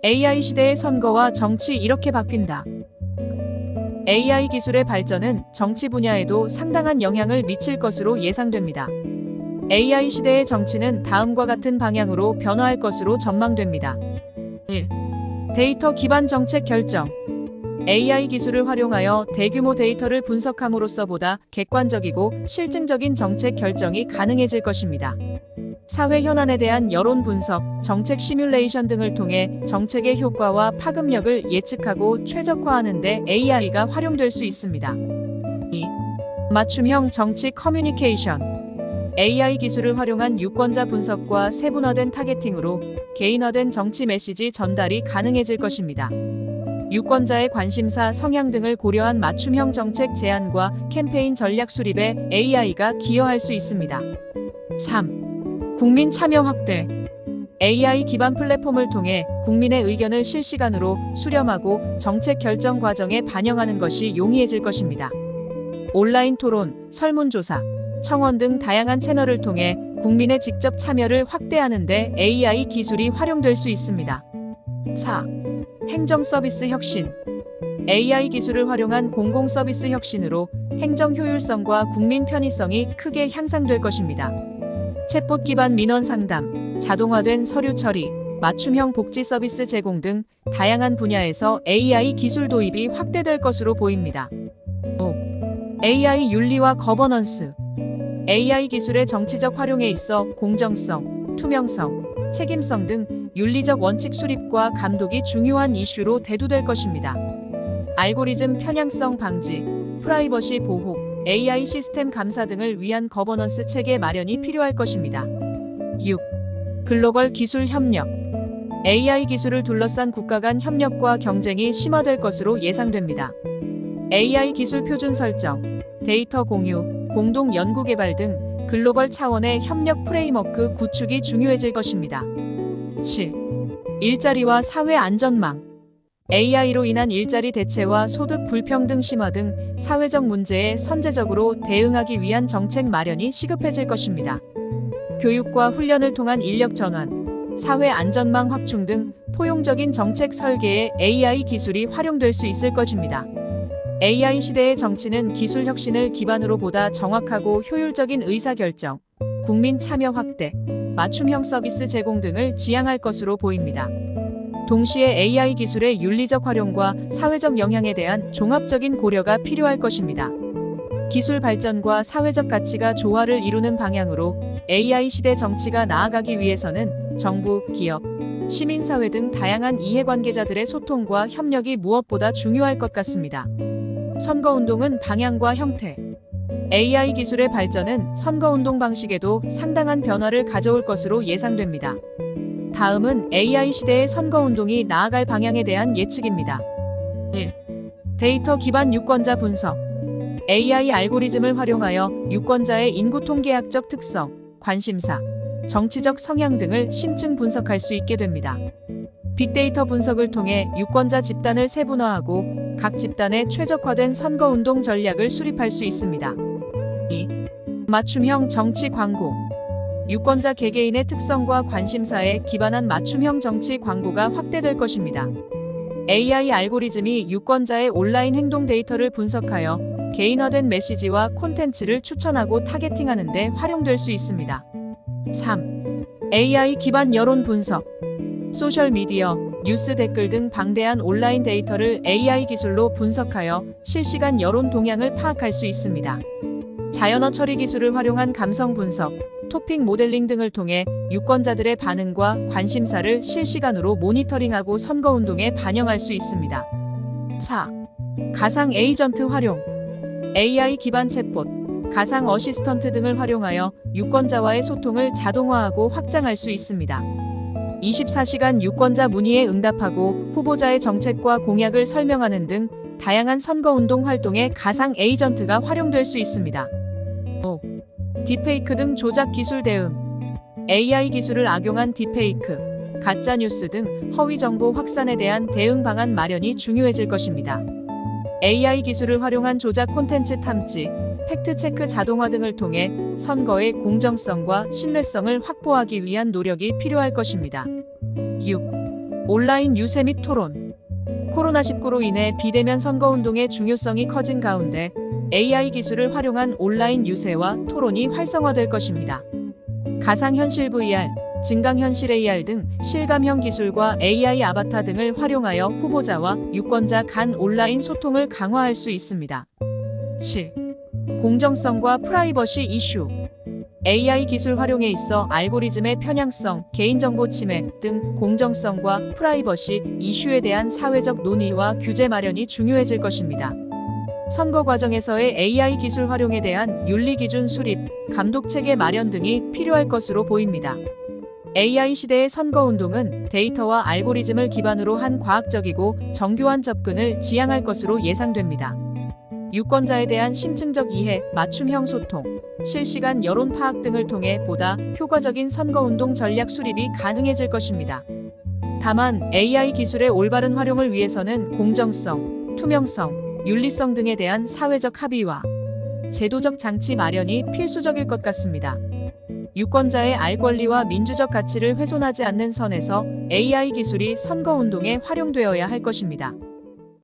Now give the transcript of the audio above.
AI 시대의 선거와 정치 이렇게 바뀐다. AI 기술의 발전은 정치 분야에도 상당한 영향을 미칠 것으로 예상됩니다. AI 시대의 정치는 다음과 같은 방향으로 변화할 것으로 전망됩니다. 1. 데이터 기반 정책 결정. AI 기술을 활용하여 대규모 데이터를 분석함으로써 보다 객관적이고 실증적인 정책 결정이 가능해질 것입니다. 사회 현안에 대한 여론 분석, 정책 시뮬레이션 등을 통해 정책의 효과와 파급력을 예측하고 최적화하는 데 AI가 활용될 수 있습니다. 2. 맞춤형 정치 커뮤니케이션. AI 기술을 활용한 유권자 분석과 세분화된 타겟팅으로 개인화된 정치 메시지 전달이 가능해질 것입니다. 유권자의 관심사, 성향 등을 고려한 맞춤형 정책 제안과 캠페인 전략 수립에 AI가 기여할 수 있습니다. 3. 국민 참여 확대. AI 기반 플랫폼을 통해 국민의 의견을 실시간으로 수렴하고 정책 결정 과정에 반영하는 것이 용이해질 것입니다. 온라인 토론, 설문조사, 청원 등 다양한 채널을 통해 국민의 직접 참여를 확대하는 데 AI 기술이 활용될 수 있습니다. 4. 행정 서비스 혁신. AI 기술을 활용한 공공 서비스 혁신으로 행정 효율성과 국민 편의성이 크게 향상될 것입니다. 챗봇 기반 민원 상담, 자동화된 서류 처리, 맞춤형 복지 서비스 제공 등 다양한 분야에서 AI 기술 도입이 확대될 것으로 보입니다. 5. AI 윤리와 거버넌스. AI 기술의 정치적 활용에 있어 공정성, 투명성, 책임성 등 윤리적 원칙 수립과 감독이 중요한 이슈로 대두될 것입니다. 알고리즘 편향성 방지, 프라이버시 보호, AI 시스템 감사 등을 위한 거버넌스 체계 마련이 필요할 것입니다. 6. 글로벌 기술 협력. AI 기술을 둘러싼 국가 간 협력과 경쟁이 심화될 것으로 예상됩니다. AI 기술 표준 설정, 데이터 공유, 공동 연구 개발 등 글로벌 차원의 협력 프레임워크 구축이 중요해질 것입니다. 7. 일자리와 사회 안전망. AI로 인한 일자리 대체와 소득 불평등 심화 등 사회적 문제에 선제적으로 대응하기 위한 정책 마련이 시급해질 것입니다. 교육과 훈련을 통한 인력 전환, 사회 안전망 확충 등 포용적인 정책 설계에 AI 기술이 활용될 수 있을 것입니다. AI 시대의 정치는 기술 혁신을 기반으로 보다 정확하고 효율적인 의사결정, 국민 참여 확대, 맞춤형 서비스 제공 등을 지향할 것으로 보입니다. 동시에 AI 기술의 윤리적 활용과 사회적 영향에 대한 종합적인 고려가 필요할 것입니다. 기술 발전과 사회적 가치가 조화를 이루는 방향으로 AI 시대 정치가 나아가기 위해서는 정부, 기업, 시민사회 등 다양한 이해관계자들의 소통과 협력이 무엇보다 중요할 것 같습니다. 선거운동은 방향과 형태. AI 기술의 발전은 선거운동 방식에도 상당한 변화를 가져올 것으로 예상됩니다. 다음은 AI 시대의 선거운동이 나아갈 방향에 대한 예측입니다. 1. 데이터 기반 유권자 분석. AI 알고리즘을 활용하여 유권자의 인구 통계학적 특성, 관심사, 정치적 성향 등을 심층 분석할 수 있게 됩니다. 빅데이터 분석을 통해 유권자 집단을 세분화하고 각 집단의 최적화된 선거운동 전략을 수립할 수 있습니다. 2. 맞춤형 정치 광고. 유권자 개개인의 특성과 관심사에 기반한 맞춤형 정치 광고가 확대될 것입니다. AI 알고리즘이 유권자의 온라인 행동 데이터를 분석하여 개인화된 메시지와 콘텐츠를 추천하고 타겟팅하는 데 활용될 수 있습니다. 3. AI 기반 여론 분석. 소셜미디어, 뉴스 댓글 등 방대한 온라인 데이터를 AI 기술로 분석하여 실시간 여론 동향을 파악할 수 있습니다. 자연어 처리 기술을 활용한 감성 분석, 토픽 모델링 등을 통해 유권자들의 반응과 관심사를 실시간으로 모니터링하고 선거운동에 반영할 수 있습니다. 4. 가상 에이전트 활용. AI 기반 챗봇, 가상 어시스턴트 등을 활용하여 유권자와의 소통을 자동화하고 확장할 수 있습니다. 24시간 유권자 문의에 응답하고 후보자의 정책과 공약을 설명하는 등 다양한 선거운동 활동에 가상 에이전트가 활용될 수 있습니다. 5. 딥페이크 등 조작 기술 대응. AI 기술을 악용한 딥페이크, 가짜뉴스 등 허위 정보 확산에 대한 대응 방안 마련이 중요해질 것입니다. AI 기술을 활용한 조작 콘텐츠 탐지, 팩트체크 자동화 등을 통해 선거의 공정성과 신뢰성을 확보하기 위한 노력이 필요할 것입니다. 6. 온라인 유세 및 토론. 코로나19로 인해 비대면 선거운동의 중요성이 커진 가운데 AI 기술을 활용한 온라인 유세와 토론이 활성화될 것입니다. 가상현실 VR, 증강현실 AR 등 실감형 기술과 AI 아바타 등을 활용하여 후보자와 유권자 간 온라인 소통을 강화할 수 있습니다. 7. 공정성과 프라이버시 이슈. AI 기술 활용에 있어 알고리즘의 편향성, 개인정보 침해 등 공정성과 프라이버시 이슈에 대한 사회적 논의와 규제 마련이 중요해질 것입니다. 선거 과정에서의 AI 기술 활용에 대한 윤리 기준 수립, 감독 체계 마련 등이 필요할 것으로 보입니다. AI 시대의 선거운동은 데이터와 알고리즘을 기반으로 한 과학적이고 정교한 접근을 지향할 것으로 예상됩니다. 유권자에 대한 심층적 이해, 맞춤형 소통, 실시간 여론 파악 등을 통해 보다 효과적인 선거운동 전략 수립이 가능해질 것입니다. 다만 AI 기술의 올바른 활용을 위해서는 공정성, 투명성, 윤리성 등에 대한 사회적 합의와 제도적 장치 마련이 필수적일 것 같습니다. 유권자의 알 권리와 민주적 가치를 훼손하지 않는 선에서 AI 기술이 선거운동에 활용되어야 할 것입니다.